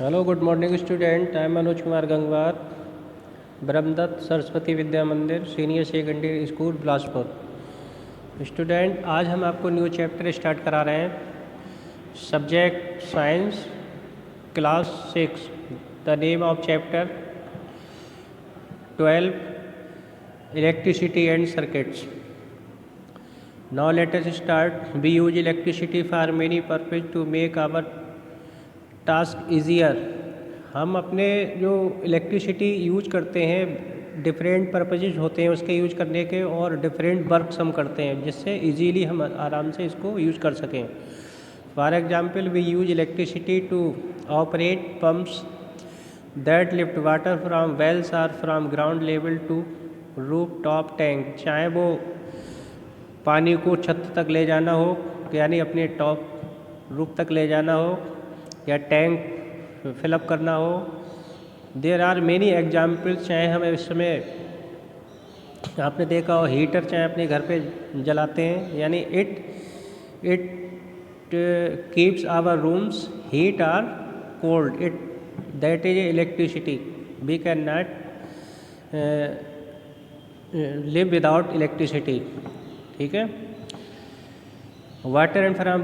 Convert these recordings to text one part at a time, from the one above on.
Hello good morning student. I am Manoj Kumar Gangwar, Brahmadatt Saraswati Vidya Mandir senior secondary school Bilaspur. Student, आज हम आपको new chapter start करा रहे हैं। Subject science, class 6। The name of chapter 12 electricity and circuits. Now let us start. We use electricity for many purpose to make our task easier. हम अपने जो electricity use करते हैं, डिफरेंट पर्पजेज होते हैं उसके यूज करने के, और डिफरेंट वर्क्स हम करते हैं जिससे इजीली हम आराम से इसको यूज कर सकें। For example, we use electricity to operate pumps that lift water from wells और from ground level to roof top tank. चाहे वो पानी को छत तक ले जाना हो, यानी अपने टॉप रूफ तक ले जाना हो, या टैंक फिलअप करना हो। There are many examples. चाहे हम इस समय आपने देखा हो हीटर चाहे अपने घर पे जलाते हैं, यानी it keeps our rooms heat or cold. It that is electricity. We can not live without electricity. ठीक है। Water and from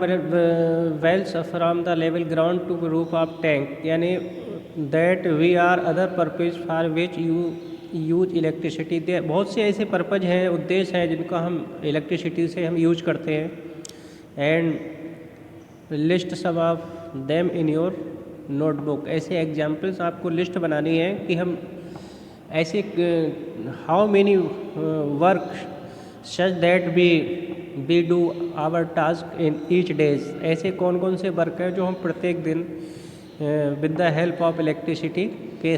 wells from the level ground to roof of tank, यानी that we are other purpose for which you use electricity. बहुत से ऐसे purpose हैं, उद्देश्य हैं जिनका हम इलेक्ट्रिसिटी से हम यूज करते हैं। एंड लिस्ट सब of them in your notebook. ऐसे एग्जाम्पल्स आपको लिस्ट बनानी है कि हम ऐसे how many work such that we do our task in each days. ऐसे कौन कौन से वर्क हैं जो हम प्रत्येक दिन with the help of electricity के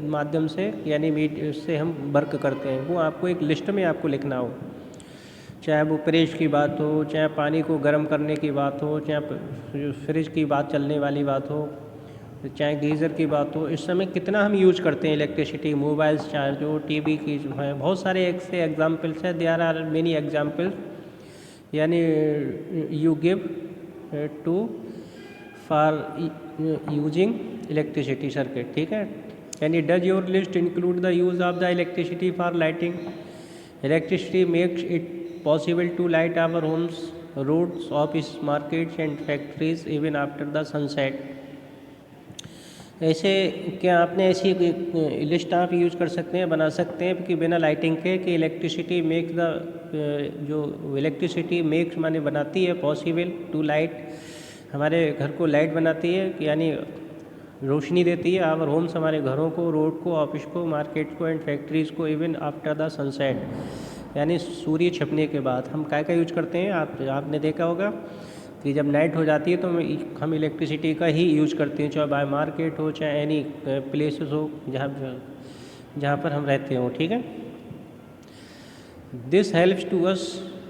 माध्यम से, यानी उससे हम वर्क करते हैं, वो आपको एक लिस्ट में आपको लिखना हो। चाहे वो प्रेस की बात हो, चाहे पानी को गर्म करने की बात हो, चाहे फ्रिज की बात चलने वाली बात हो, चाहे गीज़र की बात हो। इस समय कितना हम यूज करते हैं इलेक्ट्रिसिटी। मोबाइल्स चार्ज हो, टीवी की जो है, बहुत सारे ऐसे एग्जाम्पल्स हैं। देयर आर मेनी एग्जाम्पल्स, यानी you give to for using electricity circuit. ठीक है। यानी does your list include the use of the electricity for lighting. Electricity makes it possible to light our homes, roads, office, markets and factories even after the sunset. ऐसे क्या आपने ऐसी list आप use कर सकते हैं, बना सकते हैं कि बिना लाइटिंग के, कि इलेक्ट्रिसिटी मेक द जो इलेक्ट्रिसिटी मेक्स माने बनाती है पॉसिबल टू लाइट, हमारे घर को लाइट बनाती है, यानी रोशनी देती है आवर होम्स, हमारे घरों को, रोड को, ऑफिस को, मार्केट को एंड फैक्ट्रीज़ को इवन आफ्टर द सनसेट, यानी सूर्य छिपने के बाद। हम क्या क्या यूज करते हैं, आपने देखा होगा कि जब नाइट हो जाती है तो हम इलेक्ट्रिसिटी का ही यूज करते हैं, चाहे बाय मार्केट हो, चाहे एनी प्लेसेस हो जहाँ पर हम रहते हो। ठीक है। दिस हेल्प्स टू अस,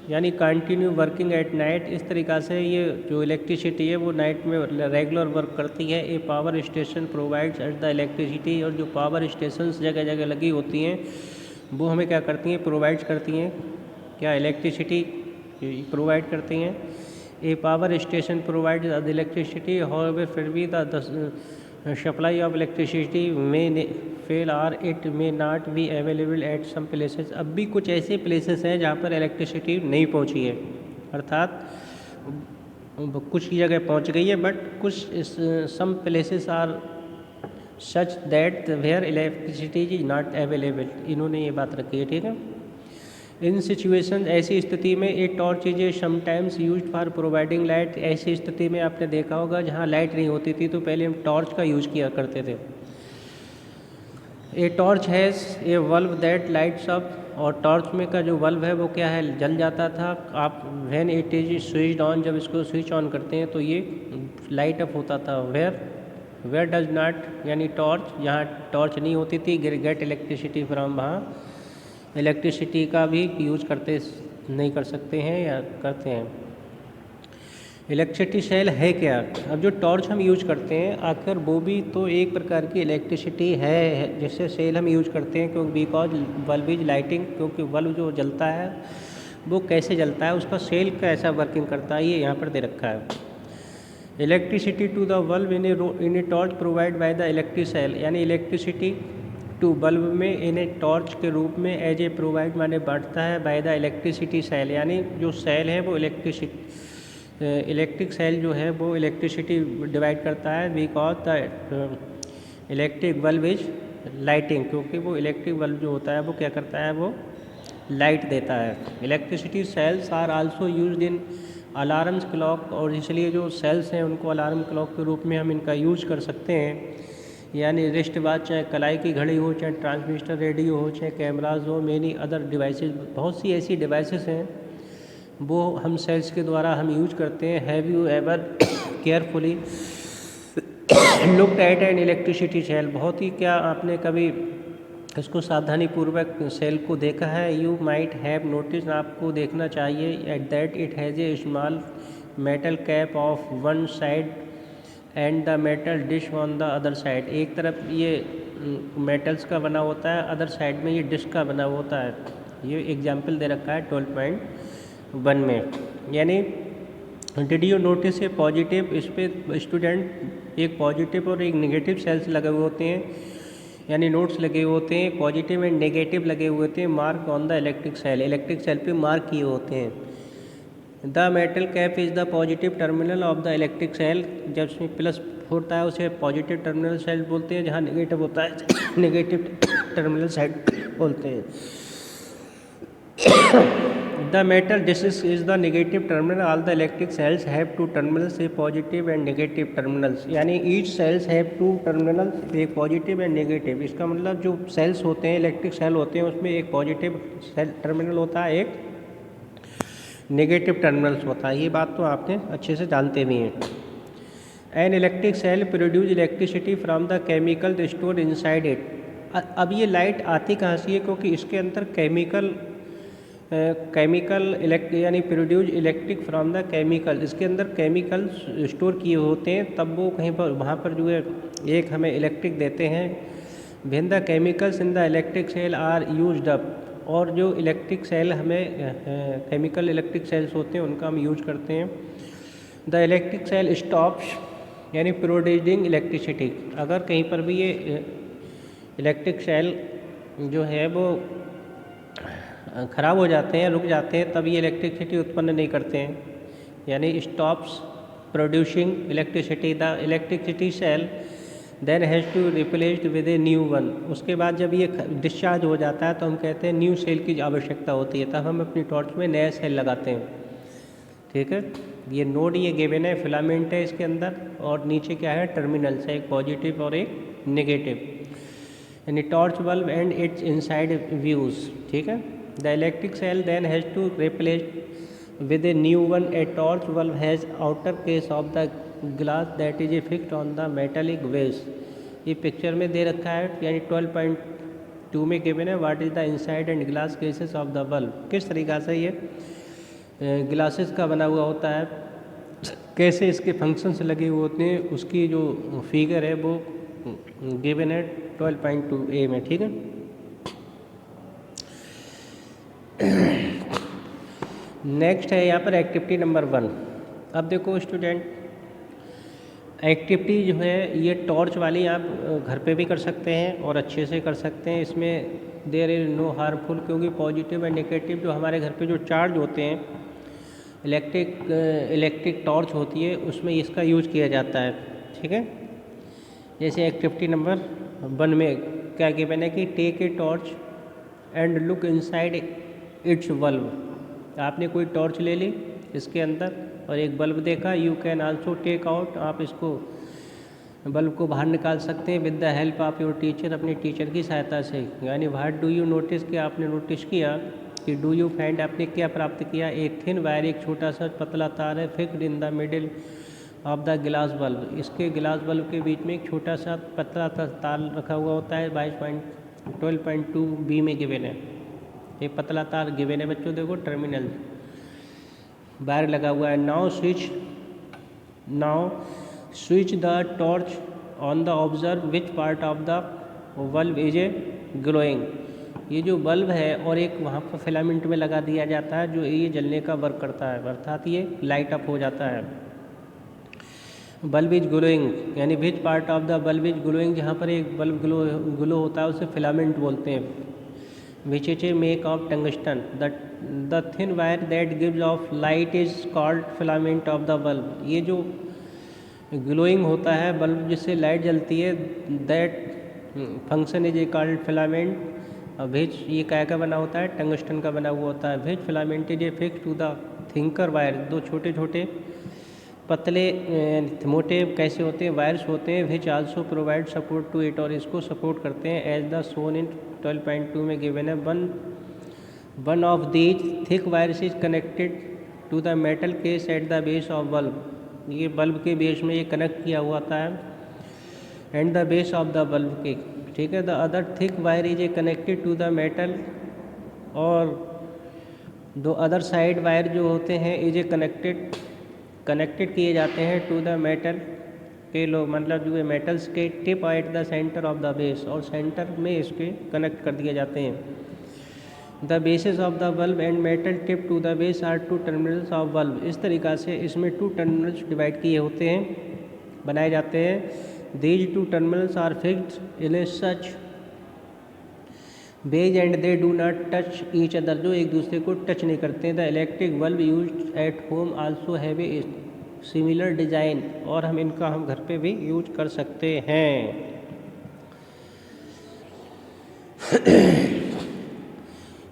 यानी कंटिन्यू वर्किंग एट नाइट। इस तरीक़ा से ये जो इलेक्ट्रिसिटी है वो नाइट में रेगुलर वर्क करती है। A power station provides at the electricity. और जो पावर स्टेशंस जगह जगह लगी होती हैं वो हमें क्या करती हैं, प्रोवाइड करती हैं, क्या इलेक्ट्रिसिटी प्रोवाइड करती हैं। A power station provides the electricity, however, फिर भी the supply of electricity may fail or it may not be available at some places। अब भी कुछ ऐसे places हैं जहाँ पर इलेक्ट्रिसिटी नहीं पहुँची है, अर्थात कुछ जगह पहुँच गई है, बट कुछ some places are such that where electricity is not available। इन्होंने ये बात रखी है। ठीक है। इन सिचुएशन, ऐसी स्थिति में a torch is sometimes used for providing light. ऐसी स्थिति में आपने देखा होगा जहाँ लाइट नहीं होती थी तो पहले हम टॉर्च का यूज किया करते थे। A torch has a valve that lights up. और टॉर्च में का जो वल्व है वो क्या है, जल जाता था। आप when it is switched on, जब इसको स्विच ऑन करते हैं तो ये लाइट अप होता था। वेयर डज नॉट, यानी टॉर्च, जहाँ टॉर्च नहीं होती थी, गेट इलेक्ट्रिसिटी फ्रॉम, वहाँ इलेक्ट्रिसिटी का भी यूज नहीं कर सकते हैं या करते हैं। इलेक्ट्रिसिटी सेल है क्या। अब जो टॉर्च हम यूज करते हैं आखिर वो भी तो एक प्रकार की इलेक्ट्रिसिटी है, जिससे सेल हम यूज करते हैं, क्योंकि बिकॉज बल्ब इज लाइटिंग, क्योंकि बल्ब जो जलता है वो कैसे जलता है, उसका सेल कैसा वर्किंग करता है, ये यहाँ पर दे रखा है। Electricity to the bulb in a torch provide by the electric cell, यानी इलेक्ट्रिसिटी टू बल्ब में इन ए टॉर्च के रूप में एज ए प्रोवाइड माने बांटता है बाय द इलेक्ट्रिसिटी सेल, यानी जो सेल है वो इलेक्ट्रिक सेल जो है वो इलेक्ट्रिसिटी डिवाइड करता है because the electric bulb is lighting, क्योंकि वो इलेक्ट्रिक बल्ब जो होता है वो क्या करता है, वो लाइट देता है। Electricity cells are also used in alarms clock, और इसलिए जो सेल्स हैं उनको अलार्म क्लॉक के रूप में हम इनका यूज कर सकते हैं, यानी रिस्ट वॉच, चाहे कलाई की घड़ी हो, चाहे ट्रांसमिस्टर रेडियो हो, चाहे कैमराज हो, मेनी अदर डिवाइसेस, बहुत सी ऐसी डिवाइसेस हैं वो हम सेल्स के द्वारा हम यूज करते हैं। Have you ever carefully looked at an electricity cell, बहुत ही क्या आपने कभी इसको सावधानी पूर्वक सेल को देखा है। यू माइट हैव नोटिस, आपको देखना चाहिए, at that it has a small metal cap of one side and the metal dish on the other side, एक तरफ ये मेटल्स का बना होता है, अदर साइड में ये डिश का बना होता है। ये एग्जाम्पल दे रखा है 12.1 में। यानी did you notice A positive, इस पर स्टूडेंट एक पॉजिटिव और एक नेगेटिव सेल्स लगे हुए होते हैं, यानी नोट्स लगे हुए होते हैं, पॉजिटिव एंड नेगेटिव लगे हुए होते हैं, mark on the electric cell पे मार्क किए होते हैं। The metal cap is the positive terminal of the electric cell, जब इसमें प्लस होता है उसे पॉजिटिव टर्मिनल सेल बोलते हैं, जहाँ नेगेटिव होता है नेगेटिव टर्मिनल साइड बोलते हैं। The metal disc is the negative terminal, all the electric cells have two terminals, a positive and negative terminals, यानी each cells have two terminals, एक positive and negative. इसका मतलब जो sales होते हैं, electric cell होते हैं, उसमें एक पॉजिटिव सेल टर्मिनल होता है, एक नेगेटिव टर्मिनल्स होता है। ये बात तो आपने अच्छे से जानते भी हैं। An electric cell produce electricity from the chemical store inside it. अब ये लाइट आती कहाँ से है, क्योंकि इसके अंदर केमिकल यानी produce electric from the chemical, इसके अंदर केमिकल स्टोर किए होते हैं, तब वो कहीं पर वहाँ पर जो है एक हमें इलेक्ट्रिक देते हैं। When the chemicals in the electric cell are used up, और जो इलेक्ट्रिक सेल हमें केमिकल इलेक्ट्रिक सेल्स होते हैं उनका हम यूज करते हैं। द इलेक्ट्रिक सेल स्टॉप्स यानी प्रोड्यूसिंग इलेक्ट्रिसिटी, अगर कहीं पर भी ये इलेक्ट्रिक सेल जो है वो ख़राब हो जाते हैं, रुक जाते हैं, तब ये इलेक्ट्रिसिटी उत्पन्न नहीं करते हैं, यानी stops producing electricity. The electricity cell then has to replaced with a new one, उसके बाद जब ये डिस्चार्ज हो जाता है तो हम कहते हैं न्यू सेल की आवश्यकता होती है, तब हम अपनी टॉर्च में नया सेल लगाते हैं। ठीक है, ये नोड ये गिवन है, फिलामेंट है इसके अंदर, और नीचे क्या है, टर्मिनल्स है, एक पॉजिटिव और एक नेगेटिव, यानी torch bulb and its inside views. ठीक है, the electric cell then has to replaced with a new one, a torch bulb has outer case of the glass that is fixed on the metallic base. ये picture में दे रखा है, यानी 12.2 में given है, what is the inside and glass cases of the bulb. किस तरीक़ा से ये ग्लासेस का बना हुआ होता है, कैसे इसके फंक्शंस लगे हुए होते हैं, उसकी जो फिगर है वो गिवन है 12.2a में। ठीक है, नेक्स्ट है यहाँ पर एक्टिविटी नंबर 1। अब देखो स्टूडेंट, एक्टिविटी जो है ये टॉर्च वाली आप घर पे भी कर सकते हैं और अच्छे से कर सकते हैं, इसमें देयर इज नो हार्मफुल, क्योंकि पॉजिटिव एंड नेगेटिव जो हमारे घर पे जो चार्ज होते हैं, इलेक्ट्रिक टॉर्च होती है, उसमें इसका यूज़ किया जाता है। ठीक है, जैसे एक्टिविटी नंबर 1 में क्या गिवन है कि take a torch and look inside its bulb. आपने कोई टॉर्च ले ली, इसके अंदर और एक बल्ब देखा, you can also take out, आप इसको बल्ब को बाहर निकाल सकते हैं with the help of your teacher, अपने टीचर की सहायता से। यानी व्हाट डू यू नोटिस, कि आपने नोटिस किया कि डू यू फाइंड, आपने क्या प्राप्त किया, एक थिन वायर, एक छोटा सा पतला तार है, fixed in the middle of the glass bulb, इसके ग्लास बल्ब के बीच में एक छोटा सा पतला सा तार रखा हुआ होता है, 12.2b में गिवन है, एक पतला तार गिवन है बच्चों, देखो टर्मिनल वायर लगा हुआ है। Now switch the torch on the observe which part of the bulb is a glowing. ये जो बल्ब है और एक वहाँ पर फिलामेंट में लगा दिया जाता है जो ये जलने का वर्क करता है, अर्थात ये लाइट अप हो जाता है। बल्ब इज ग्लोइंग यानी which part of the bulb is glowing, जहाँ पर एक बल्ब ग्लो होता है उसे फिलामेंट बोलते हैं। Which is a make of tungsten, the thin wire that gives off light is called filament of the bulb. ये जो ग्लोइंग होता है बल्ब जिससे लाइट जलती है, that function is a called filament. Which ये क्या का बना होता है, टंगस्टन का बना हुआ होता है। Which filament is a fix to the thinker wire, दो छोटे छोटे पतले मोटे कैसे होते हैं, वायर्स होते हैं। Which also provide support to it, और इसको सपोर्ट करते हैं। एज द सोन इन 12.2 में गिवन है, one of these thick wires is connected to the metal case at the base of bulb. ये बल्ब के बेस में ये कनेक्ट किया हुआ होता है, and the base of the bulb के, ठीक है। The other thick wire is a connected to the metal, और दो अदर साइड वायर जो होते हैं इज ए कनेक्टेड किए जाते हैं टू द मेटल के लो, मतलब जो मेटल्स के tip at the centre of the base, और सेंटर में इसके कनेक्ट कर दिए जाते हैं। The basis of the bulb and metal tip to the base are two terminals of bulb. इस तरीक़ा से इसमें टू टर्मिनल्स डिवाइड किए होते हैं, बनाए जाते हैं। These two terminals are fixed in such ways and they do not touch each other, जो एक दूसरे को टच नहीं करते हैं। The electric bulb use at home also have a similar design, और हम घर पे भी यूज कर सकते हैं।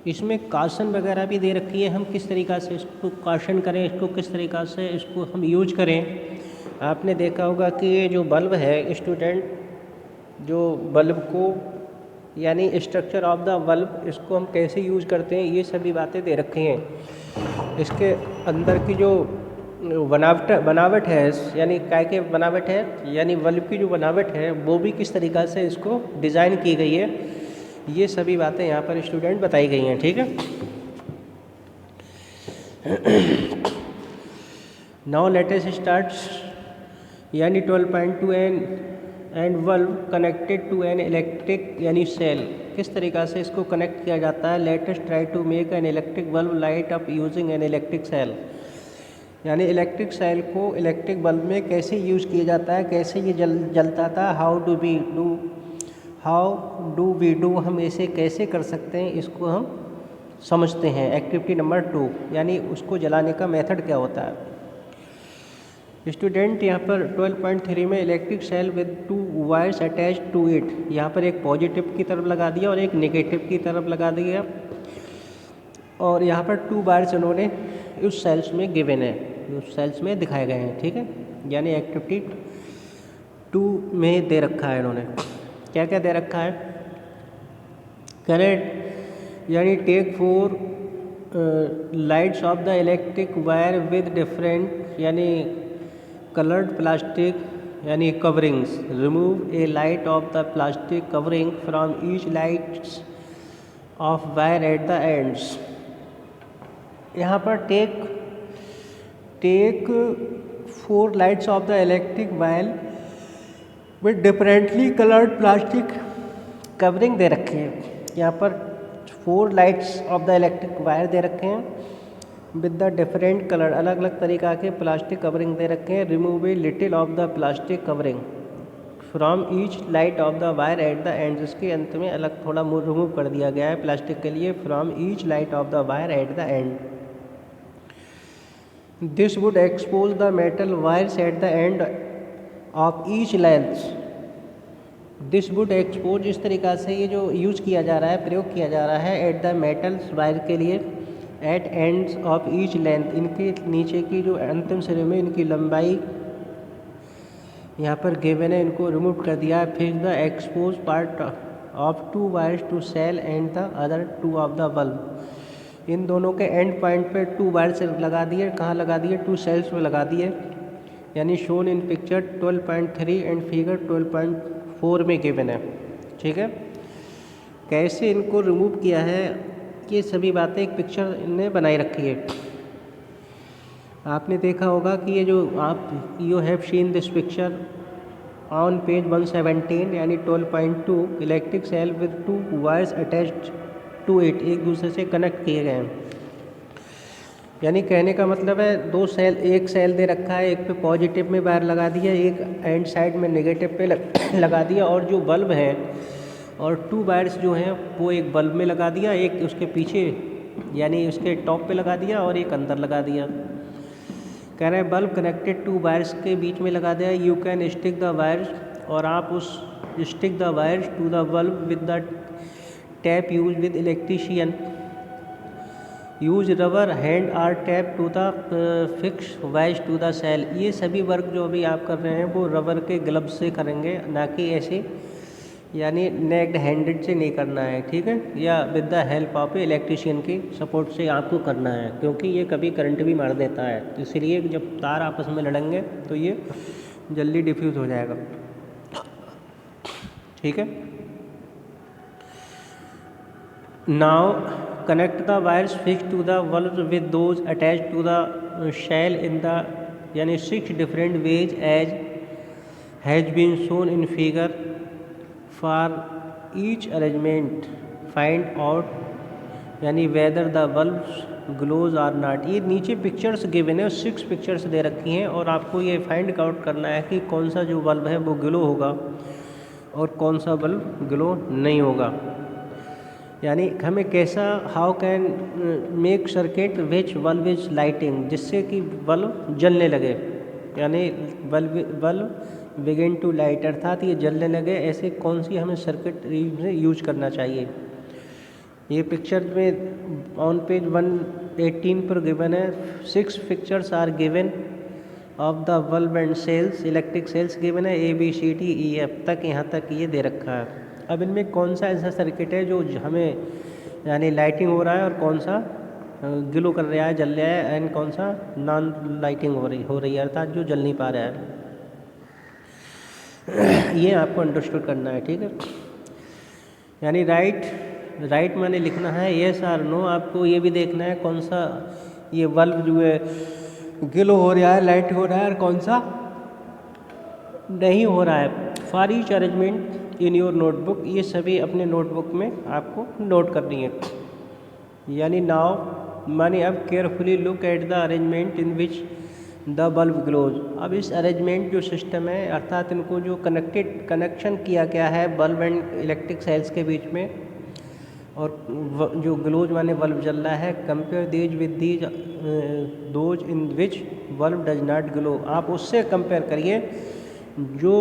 इसमें काशन वगैरह भी दे रखी है, हम किस तरीक़ा से इसको काशन करें, इसको किस तरीक़ा से इसको हम यूज करें। आपने देखा होगा कि ये जो बल्ब है स्टूडेंट, जो बल्ब को यानी स्ट्रक्चर ऑफ द बल्ब, इसको हम कैसे यूज करते हैं, ये सभी बातें दे रखी हैं। इसके अंदर की जो बनावट है, यानी काय के बनावट है, यानी बल्ब की जो बनावट है वो भी किस तरीक़ा से इसको डिज़ाइन की गई है, ये सभी बातें यहाँ पर स्टूडेंट बताई गई हैं, ठीक है। नाउ लेट अस स्टार्ट, यानी 12.2 and bulb connected to an electric यानी सेल, किस तरीक़ा से इसको कनेक्ट किया जाता है। Let us try to make an electric bulb light up using an electric cell, यानी इलेक्ट्रिक सेल को इलेक्ट्रिक बल्ब में कैसे यूज़ किया जाता है, कैसे ये जलता था। हाउ डू वी डू, हम इसे कैसे कर सकते हैं, इसको हम समझते हैं। एक्टिविटी नंबर 2, यानी उसको जलाने का मेथड क्या होता है। स्टूडेंट यहाँ पर 12.3 में electric cell with 2 wires attach to it, यहाँ पर एक पॉजिटिव की तरफ लगा दिया और एक नेगेटिव की तरफ लगा दिया, और यहाँ पर 2 वायर्स उन्होंने उस सेल्स में गिवन है, उस सेल्स में दिखाए गए हैं, ठीक है। यानी एक्टिविटी 2 में दे रखा है इन्होंने, क्या क्या दे रखा है। करेक्ट, यानी take 4 lights off the electric wire with different यानी colored plastic यानी coverings, remove a light of the plastic covering from each lights of wire at the ends। यहाँ पर take 4 lights of the electric wire with differently colored plastic covering दे रखे हैं। यहाँ पर 4 lights of the electric wire दे रखे हैं with the different colour, अलग अलग तरीक़ा के प्लास्टिक कवरिंग दे रखे हैं। Remove a little of the plastic covering from each light of the wire at the end, इसके अंत में अलग थोड़ा रिमूव कर दिया गया है प्लास्टिक के लिए। From each light of the wire at the end, this would expose the metal wires at the end of each length. This would expose, इस तरीक़ा से ये जो यूज किया जा रहा है, प्रयोग किया जा रहा है एट द मेटल्स वायर के लिए, at ends of each length, इनके नीचे की जो अंतिम सिरे में इनकी लंबाई यहाँ पर गिवन है, इनको रिमूव कर दिया है। फिर the expose part of 2 wires to cell and the other 2 of the bulb, इन दोनों के एंड पॉइंट पे 2 वायर्स लगा दिए। कहाँ लगा दिए, 2 सेल्स में लगा दिए, यानी shown in picture 12.3 and figure 12.4 में गिवन है, ठीक है। कैसे इनको रिमूव किया है, ये सभी बातें एक पिक्चर ने बनाई रखी है। आपने देखा होगा कि ये जो आप you have seen this picture on page 117 यानी 12.2 electric cell with 2 wires attached to it, एक दूसरे से कनेक्ट किए गए हैं। यानी कहने का मतलब है दो सेल, एक सेल दे रखा है, एक पे पॉजिटिव में वायर लगा दिया, एक एंड साइड में नेगेटिव पे लगा दिया, और जो बल्ब है और 2 वायर्स जो हैं वो एक बल्ब में लगा दिया, एक उसके पीछे यानी उसके टॉप पे लगा दिया और एक अंदर लगा दिया। कह रहे हैं बल्ब कनेक्टेड 2 वायर्स के बीच में लगा दिया, you can stick the wires, और आप उस stick the wires to the bulb with the tape use with electrician, use rubber band or tape to the fix wires to the cell. ये सभी work जो अभी आप कर रहे हैं वो रबर के ग्लव्स से करेंगे, ना कि ऐसे यानी नेक्ड हैंडेड से नहीं करना है, ठीक है, या with the help of electrician की सपोर्ट से आपको करना है, क्योंकि ये कभी करंट भी मार देता है। तो इसलिए जब तार आपस में लड़ेंगे तो ये जल्दी डिफ्यूज़ हो जाएगा, ठीक है। Now connect the wires fix to the bulb with those attach to the shell in the यानी 6 different ways as has been shown in figure. For each arrangement find out यानी whether the bulb glows or not. ये नीचे pictures given है, 6 pictures दे रखी हैं और आपको ये फाइंड आउट करना है कि कौन सा जो बल्ब है वो ग्लो होगा और कौन सा बल्ब ग्लो नहीं होगा। यानी हमें कैसा how can make circuit which bulb is lighting, जिससे कि बल्ब जलने लगे, यानी बल्ब बिगिन टू लाइट, अर्थात ये जलने लगे, ऐसे कौन सी हमें सर्किट यूज करना चाहिए। ये पिक्चर में ऑन पेज 118 पर गिवन है, 6 pictures are given of the bulb and cells, electric cells given है ABCDEF तक, यहाँ तक ये दे रखा है। अब इनमें कौन सा ऐसा सर्किट है जो हमें यानी लाइटिंग हो रहा है और कौन सा ग्लो कर रहा है, जल रहा है, एंड कौन सा नॉन लाइटिंग हो रही है, अर्थात जो जल नहीं पा रहा है, ये आपको अंडरस्टूड करना है, ठीक है। यानी राइट मैंने लिखना है यस और नो। आपको ये भी देखना है कौन सा ये बल्ब जो है ग्लो हो रहा है, लाइट हो रहा है, और कौन सा नहीं हो रहा है। For each arrangement in your notebook, ये सभी अपने नोटबुक में आपको नोट करनी है। यानी नाउ माने अब carefully look at the arrangement in which the bulb glows. अब इस अरेंजमेंट जो सिस्टम है, अर्थात इनको जो कनेक्शन किया गया है बल्ब एंड इलेक्ट्रिक सेल्स के बीच में, और जो ग्लोज माने बल्ब जल रहा है, compare these with these those in which bulb does not glow. आप उससे कंपेयर करिए जो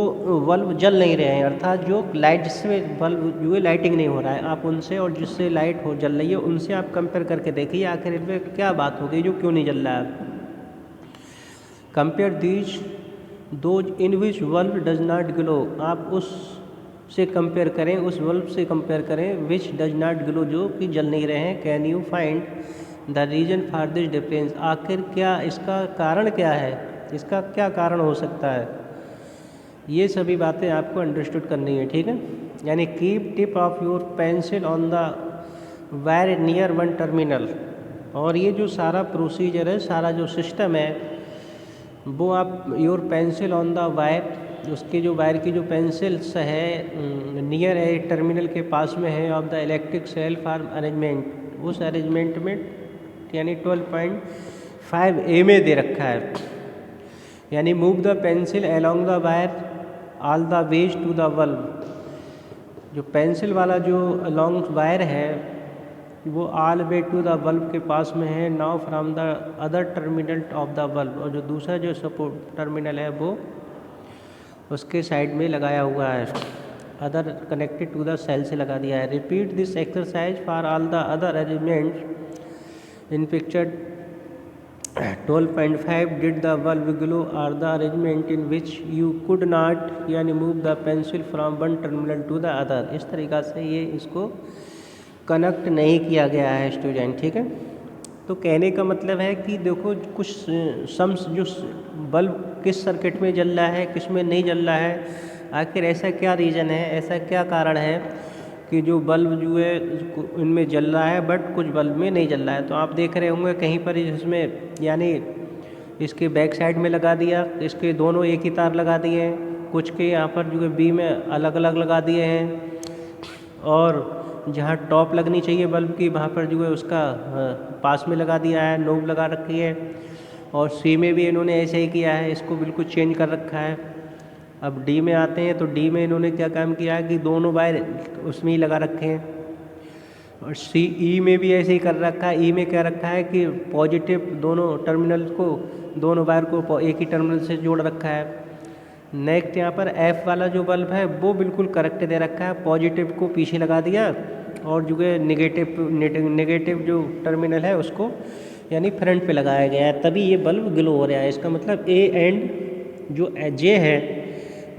बल्ब जल नहीं रहे हैं, अर्थात जो लाइट जिससे बल्ब जो है लाइटिंग नहीं हो रहा है, आप उनसे और जिससे लाइट हो जल रही है उनसे आप कंपेयर करके देखिए आखिर इनमें क्या बात हो गई जो क्यों नहीं जल रहा है। Compare these those in which bulb does not glow, आप उस से कंपेयर करें, उस बल्ब से कंपेयर करें विच डज नॉट ग्लो, जो कि जल नहीं रहे हैं। Can you find the reason for this difference, आखिर क्या इसका कारण क्या है, इसका क्या कारण हो सकता है। ये सभी बातें आपको अंडरस्टूड करनी है, ठीक है। यानी keep tip of your pencil on the wire near one terminal, और ये जो सारा प्रोसीजर है, सारा जो सिस्टम है, वो आप your pencil on the wire, उसके जो वायर की जो पेंसिल्स है नियर है टर्मिनल के पास में है, of the electric cell for arrangement, उस अरेंजमेंट में यानी 12.5A में दे रखा है। यानी move the pencil along the wire all the ways to the bulb, जो पेंसिल वाला जो अलोंग वायर है वो all way to the bulb के पास में है। Now from the other terminal of the bulb, और जो दूसरा जो सपोर्ट टर्मिनल है वो उसके साइड में लगाया हुआ है, other connected to the cell से लगा दिया है। Repeat this exercise for all the other arrangements in picture 12.5 did the bulb glow or the arrangement in which you could not यानी move the pencil from one terminal to the other. इस तरीक़ा से ये इसको connect नहीं किया गया है स्टूडेंट, ठीक है। तो कहने का मतलब है कि देखो कुछ सम्स जो बल्ब किस सर्किट में जल रहा है, किस में नहीं जल रहा है, आखिर ऐसा क्या रीज़न है, ऐसा क्या कारण है कि जो बल्ब जो है इनमें जल रहा है बट कुछ बल्ब में नहीं जल रहा है। तो आप देख रहे होंगे कहीं पर इसमें यानी इसके बैक साइड में लगा दिया, इसके दोनों एक ही तार लगा दिए हैं, कुछ के यहाँ पर जो है बी में अलग अलग लगा दिए हैं, और जहाँ टॉप लगनी चाहिए बल्ब की वहाँ पर जो है उसका पास में लगा दिया है, नोब लगा रखी है। और सी में भी इन्होंने ऐसे ही किया है, इसको बिल्कुल चेंज कर रखा है। अब डी में आते हैं तो डी में इन्होंने क्या काम किया है कि दोनों वायर उसमें ही लगा रखे हैं। और सी ई में भी ऐसे ही कर रखा है। ई में क्या रखा है कि पॉजिटिव दोनों टर्मिनल को, दोनों वायर को एक ही टर्मिनल से जोड़ रखा है। नेक्स्ट यहाँ पर एफ वाला जो बल्ब है वो बिल्कुल करेक्ट दे रखा है, पॉजिटिव को पीछे लगा दिया और जो है नेगेटिव जो टर्मिनल है उसको यानी फ्रंट पे लगाया गया है, तभी ये बल्ब ग्लो हो रहा है। इसका मतलब ए एंड जो जे है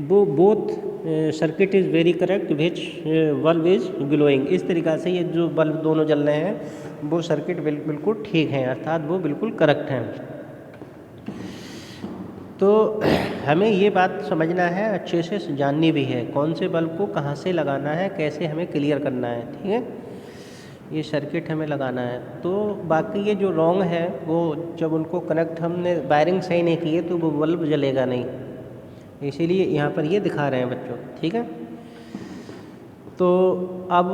वो both circuit is very correct which bulb is glowing. इस तरीक़ा से ये जो बल्ब दोनों जल रहे हैं वो सर्किट बिल्कुल ठीक है, अर्थात वो बिल्कुल करेक्ट हैं। तो हमें ये बात समझना है, अच्छे से जाननी भी है कौन से बल्ब को कहाँ से लगाना है, कैसे हमें क्लियर करना है, ठीक है। ये सर्किट हमें लगाना है। तो बाकी ये जो रॉन्ग है वो जब उनको कनेक्ट हमने वायरिंग सही नहीं की है तो वो बल्ब जलेगा नहीं, इसीलिए यहाँ पर ये दिखा रहे हैं बच्चों, ठीक है। तो अब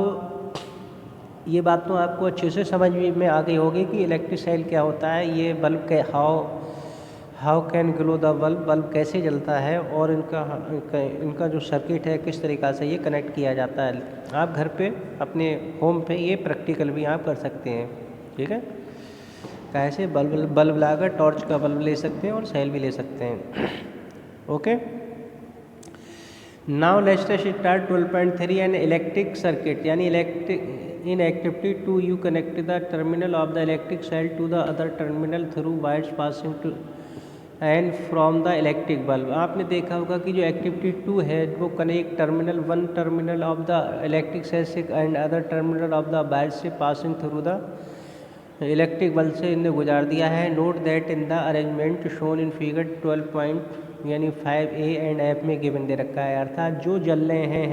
ये बात तो आपको अच्छे से समझ में आ गई होगी कि इलेक्ट्रिक सेल क्या होता है, ये बल्ब के how can glow the bulb कैसे जलता है और इनका जो सर्किट है किस तरीक़ा से ये कनेक्ट किया जाता है। आप घर पे अपने होम पे ये प्रैक्टिकल भी आप कर सकते हैं, ठीक है। कैसे बल्ब लाकर टॉर्च का बल्ब ले सकते हैं और सेल भी ले सकते हैं, okay. Now let's start 12.3 an electric circuit यानी in activity 2 you connect the terminal of the electric cell to the other terminal through wires passing to and from the electric bulb। आपने देखा होगा कि जो एक्टिविटी 2 है वो connect terminal 1 terminal of the electric cell से and other terminal of the wire से passing through the electric bulb से इन्हें गुजार दिया है। Note that in the arrangement shown in figure 12 यानी 5A एंड F में गिवन दे रखा है, अर्थात जो जल रहे हैं